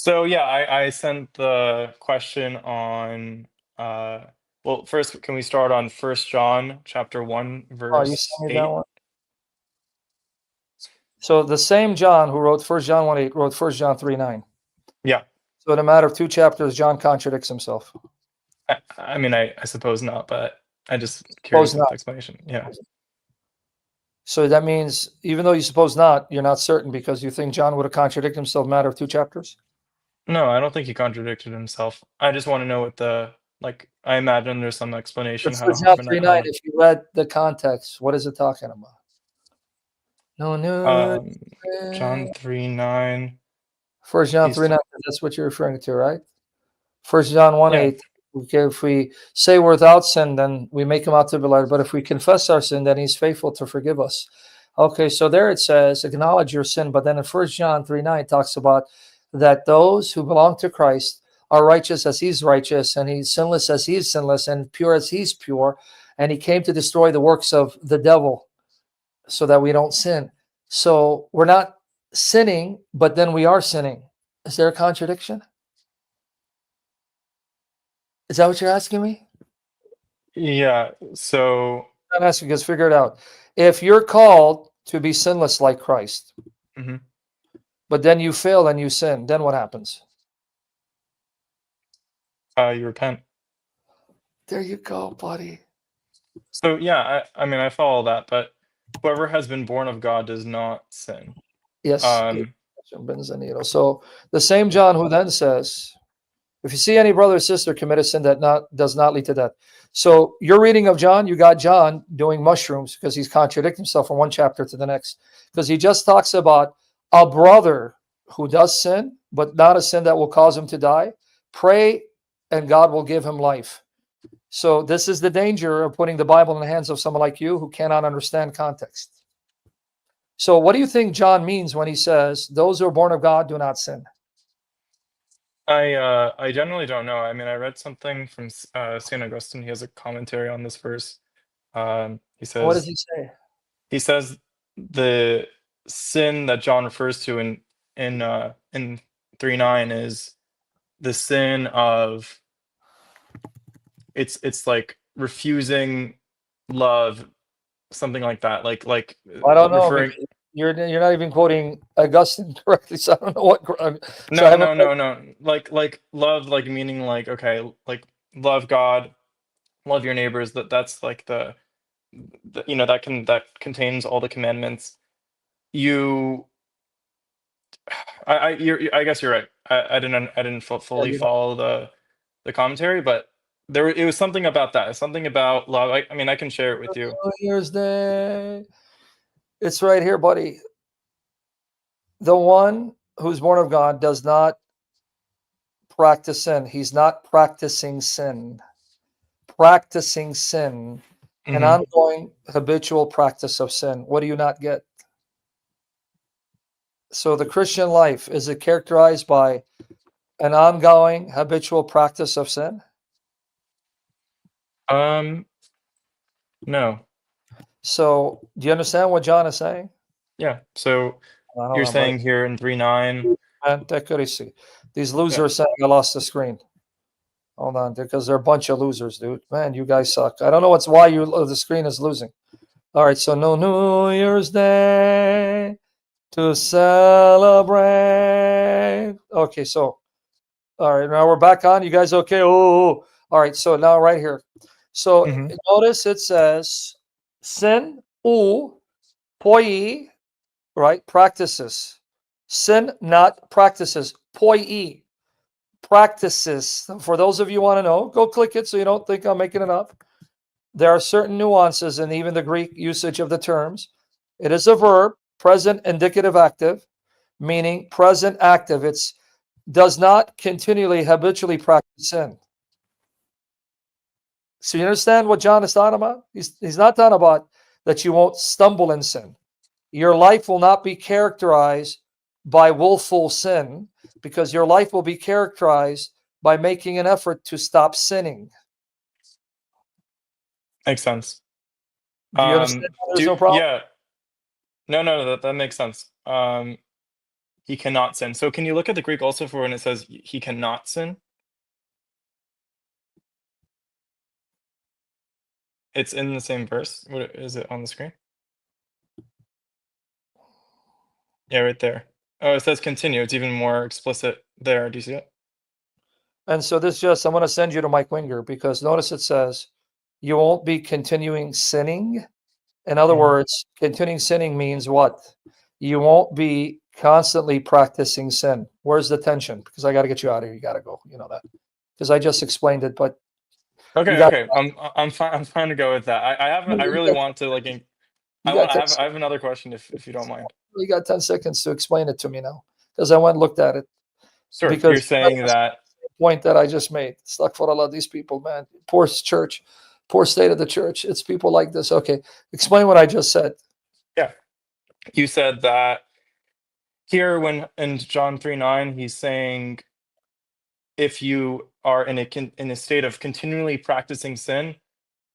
So yeah, I sent the question on well, first can we start on First John chapter 1 Oh, you sent verse me that 8? one. So the same John who wrote 1 John 1:8 wrote 1 John 3:9. Yeah. So in a matter of 2 chapters, John contradicts himself. I mean I suppose not, but I just Suppose curious about not. the explanation. Yeah. So that means even though you suppose not, you're not certain because you think John would have contradicted himself in a matter of 2 chapters? No, I don't think he contradicted himself. I just want to know what the like I imagine there's some But explanation how to 1 John harmonize 3:9, if you read the context, what is it talking about? No news. um John 3:9. 1 John He's 3:9, that's what you're referring to, right? 1 John yeah. 1:8. Okay, if we say we're without sin, then we make him out to be liar. But if we confess our sin, then he's faithful to forgive us. Okay, so there it says, acknowledge your sin. But then in 1 John 3:9 it talks about that those who belong to Christ are righteous as he's righteous, and he's sinless as he's sinless, and pure as he's pure. And he came to destroy the works of the devil so that we don't sin. So we're not sinning, but then we are sinning. Is there a contradiction? Is that what you're asking me? Yeah. So I'm asking because figure it out. If you're called to be sinless like Christ, mhm. but then you fail and you sin, then what happens? You repent. There you go, buddy. So yeah, I mean I follow that, but whoever has been born of God does not sin. Yes. Um, So the same John who then says, if you see any brother or sister commit a sin that does not lead to death. So your reading of John, you got John doing mushrooms because he's contradicting himself from one chapter to the next. Because he just talks about a brother who does sin, but not a sin that will cause him to die. Pray and God will give him life. So this is the danger of putting the Bible in the hands of someone like you who cannot understand context. So what do you think John means when he says, those who are born of God do not sin? I generally don't know. I mean, I read something from St. Augustine. He has a commentary on this verse. He What does says he say? he says the sin that John refers to in 3:9 is the sin of it's like refusing love, something like that. I don't know Referring. because you're not even quoting Augustine correctly, so I don't know what. So I No, haven't no, read. no, no. Like love, like meaning like okay, like love God, love your neighbors. That's like the that contains all the commandments. You, I guess you're right. I didn't Yeah, fully follow the commentary, but it was something about that. Something about love. I mean, I can share it with you. New Year's Day. It's right here, buddy. The one who's born of God does not practice sin. He's not practicing sin. Practicing sin, an Hmm. ongoing habitual practice of sin. What do you not get? So the Christian life, is it characterized by an ongoing habitual practice of sin? Um, no. So do you understand what John is saying? Yeah. So Hold you're on, buddy. saying here in 3:9. Man, take it easy. These Yeah. losers saying I lost the screen. Hold on, because they're a bunch of losers, dude. Man, you guys suck. I don't know why the screen is losing. All right, so no New Year's Day to celebrate. Okay, so all right, now we're back on. You guys okay? Oh, all right. So now right here. So Hmm. notice it says sin poi, right? Practices. Sin, not practices. Poi, practices. For those of you who want to know, go click it so you don't think I'm making it up. There are certain nuances in even the Greek usage of the terms. It is a verb, present indicative active, meaning present active. It's does not continually habitually practice sin. So you understand what John is talking about? He's not talking about that you won't stumble in sin. Your life will not be characterized by willful sin because your life will be characterized by making an effort to stop sinning. Makes sense. Do you understand? There's Do no problem. yeah. No, no, that makes sense. he cannot sin. So can you look at the Greek also for when it says he cannot sin? It's in the same verse. What is it on the screen? Yeah, right there. Oh, it says continue. It's even more explicit there. Do you see it? And so this just, I'm going to send you to Mike Winger, because notice it says you won't be continuing sinning. In other Mhm. words, continuing sinning means what? You won't be constantly practicing sin. Where's the tension? Because I got to get you out of here. You got to go. You know that. Because I just explained it, but you Okay, got okay. I'm fine. I'm fine to go with that. I have. I you really got, want to like. you got 10 I have another question if you don't mind. you got 10 seconds to explain it to me now, because I went and looked at it, Sure. You're because saying that. point that I just made. Stuck for a lot of these people, man. Poor church, poor state of the church. It's people like this. Okay, explain what I just said. Yeah. You said that here when in John 3:9, he's saying if you are in a state of continually practicing sin,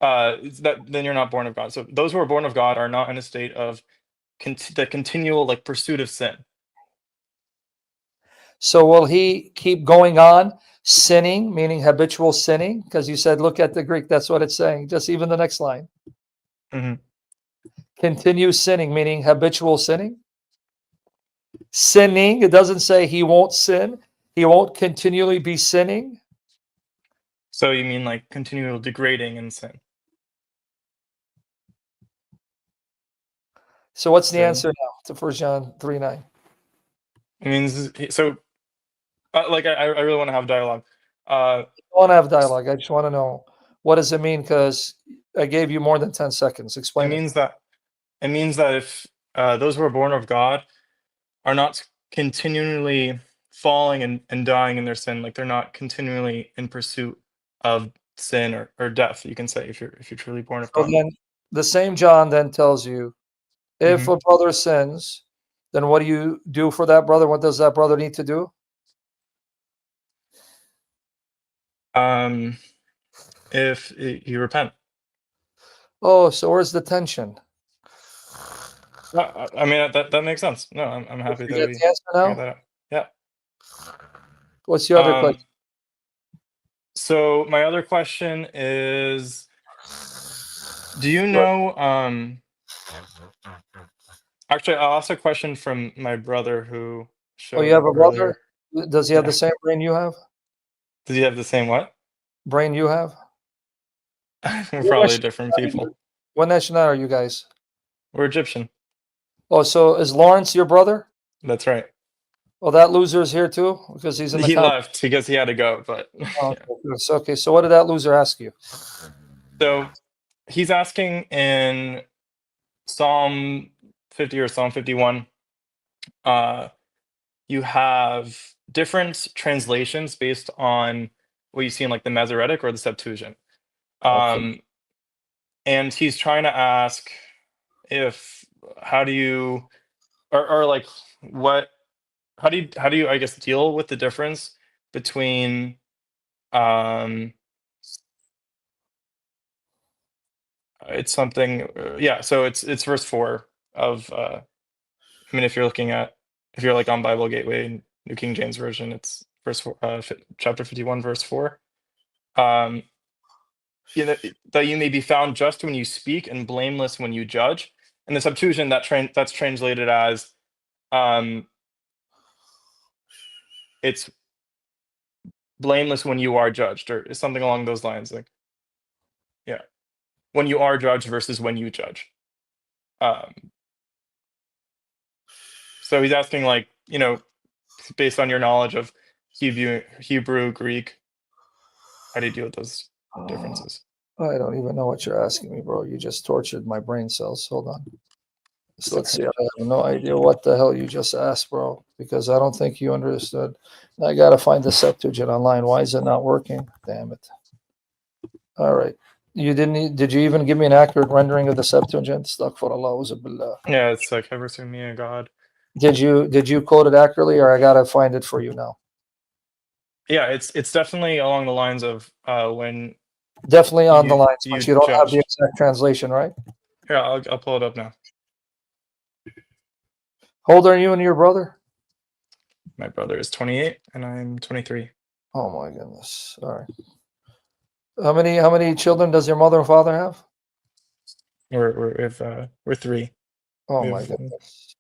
that then you're not born of God. So those who are born of God are not in a state of the continual like pursuit of sin. So will he keep going on sinning, meaning habitual sinning? Because you said, look at the Greek. That's what it's saying. Just even the next line. Hmm. Continue sinning, meaning habitual sinning. Sinning. It doesn't say he won't sin. He won't continually be sinning. So you mean like continual degrading in sin? So what's Is the that answer now to 1 John 3:9? it means so like I really want to have dialogue. I want to have dialogue. I just want to know, what does it mean? Because I gave you more than 10 seconds. It Explain it. means that if those who are born of God are not continually falling and dying in their sin, like they're not continually in pursuit of sin or death, you can say, if you're truly born of So God. then the same John then tells you, if Hmm. a brother sins, then what do you do for that brother? What does that brother need to do? Um, if you repent. Oh, so where's the tension? I mean that makes sense. No, I'm happy You that get we the answer figured now? that out. Yeah. What's the other Um, question? so my other question is, do you Go ahead. know, actually, I'll ask a question from my brother who Oh, you showed have up a brother? earlier. Does he have the Yeah. same brain you have? Does he have the same what? Brain you have? We're What probably nationality different are you? people. What nationality are you guys? We're Egyptian. Oh, so is Lawrence your brother? That's right. Oh, that loser is here too, because he's in the He comment. left because he had to go, but Oh, yeah. okay, good. Okay, so what did that loser ask you? So he's asking in Psalm 50 or Psalm 51, uh, you have different translations based on what you see in like the Masoretic or the Septuagint. Okay. Um, and he's trying to ask if how do you or like what how do you I guess deal with the difference between um it's something yeah, so it's verse 4 of I mean if you're looking at if you're like on Bible Gateway New King James Version, it's verse 4, chapter 51 verse 4. Um you know, that you may be found just when you speak and blameless when you judge. In the Septuagint, that's translated as um, it's blameless when you are judged, or something along those lines. Like, yeah, when you are judged versus when you judge. Um, so he's asking, like, based on your knowledge of Hebrew, Greek, how do you deal with those Oh, differences? I don't even know what you're asking me, bro. You just tortured my brain cells. Hold on. So It's let's see. okay. I have no idea what the hell you just asked, bro, because I don't think you understood. I gotta find the Septuagint online. Why is it not working? Damn it. All right. You didn't. Did you even give me an accurate rendering of the Septuagint? Astaghfirullah, billah. Yeah, it's like ever seen me a God. Did you quote it accurately, or I gotta find it for you now? Yeah, it's definitely along the lines of when Definitely on the lines, but you you don't have the judge. exact translation, right? Here, I'll pull it up now. How old are you and your brother? My brother is 28 and I'm 23. Oh my goodness. All right. How many children does your mother and father have? We're three. Oh We my have goodness.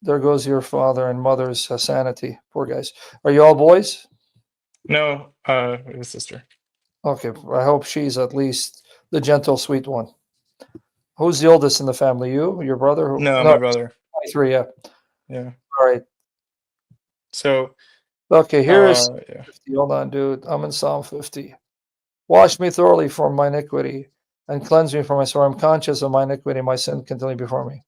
There goes your father and mother's sanity. Poor guys. Are you all boys? no we have a sister. Okay. I hope she's at least the gentle, sweet one. Who's the oldest in the family? You, your brother? No, No, my brother. 23. Yeah. Yeah. All right. So Okay. Here is yeah. 50. Hold on, dude. I'm in Psalm 50. Wash me thoroughly from my iniquity and cleanse me from my sin. I'm conscious of my iniquity, my sin continually before me.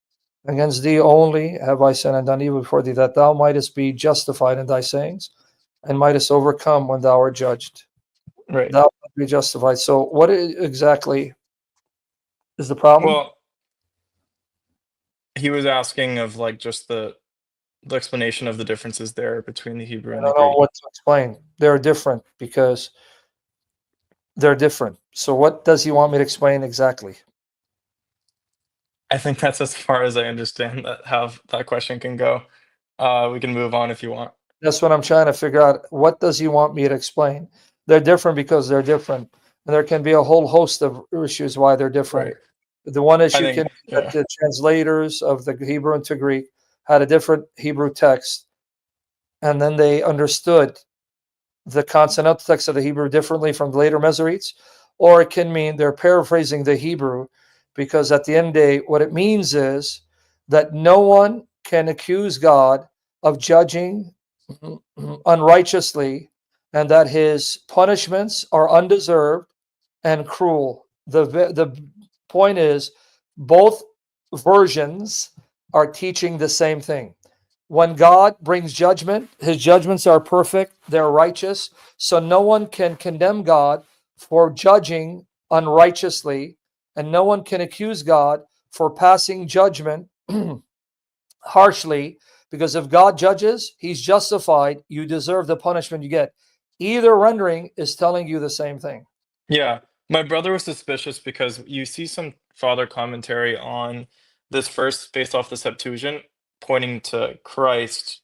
Against thee only have I sinned and done evil before thee, that thou mightest be justified in thy sayings and mightest overcome when thou art judged. Right. Thou might be justified. So, what exactly is the problem? Well, he was asking of like just the explanation of the differences there between the Hebrew I and the don't know Greek. what to explain. They're different because they're different. So, what does he want me to explain exactly? I think that's as far as I understand that how that question can go. We can move on if you want. That's what I'm trying to figure out. What does he want me to explain? They're different because they're different. And there can be a whole host of issues why they're different. Right. The one I issue think can be that yeah. the translators of the Hebrew into Greek had a different Hebrew text, and then they understood the consonant text of the Hebrew differently from the later Masoretes, or it can mean they're paraphrasing the Hebrew, because at the end of the day, what it means is that no one can accuse God of judging unrighteously, and that his punishments are undeserved and cruel. The point is, both versions are teaching the same thing. When God brings judgment, his judgments are perfect, they're righteous. So no one can condemn God for judging unrighteously, and no one can accuse God for passing judgment harshly, because if God judges, he's justified. You deserve the punishment you get. Either rendering is telling you the same thing. Yeah. My brother was suspicious because you see some father commentary on this verse based off the Septuagint, pointing to Christ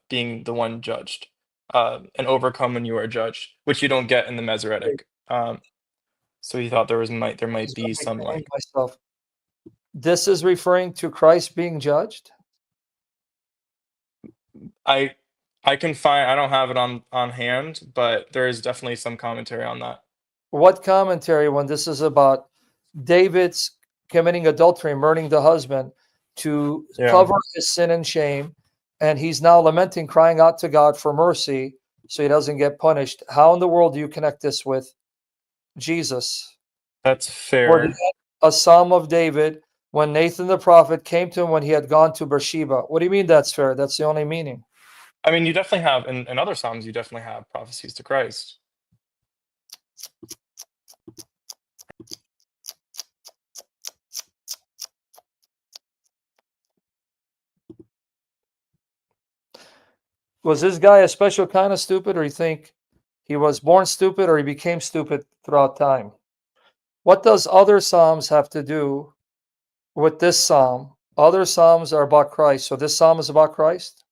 being the one judged, and overcome when you are judged, which you don't get in the Masoretic. So he thought there might Just let be me some explain like myself. This is referring to Christ being judged. I I don't have it on hand, but there is definitely some commentary on that. What commentary when this is about David's committing adultery, murdering the husband to Yeah. cover his sin and shame, and he's now lamenting, crying out to God for mercy so he doesn't get punished? How in the world do you connect this with Jesus? That's Or the, fair. a psalm of David when Nathan the prophet came to him when he had gone to Beersheba. What do you mean that's fair? That's the only meaning. I mean, you definitely have in other Psalms, you definitely have prophecies to Christ. Was this guy a special kind of stupid, or you think he was born stupid, or he became stupid throughout time? What does other psalms have to do with this psalm? Other psalms are about Christ, so this psalm is about Christ.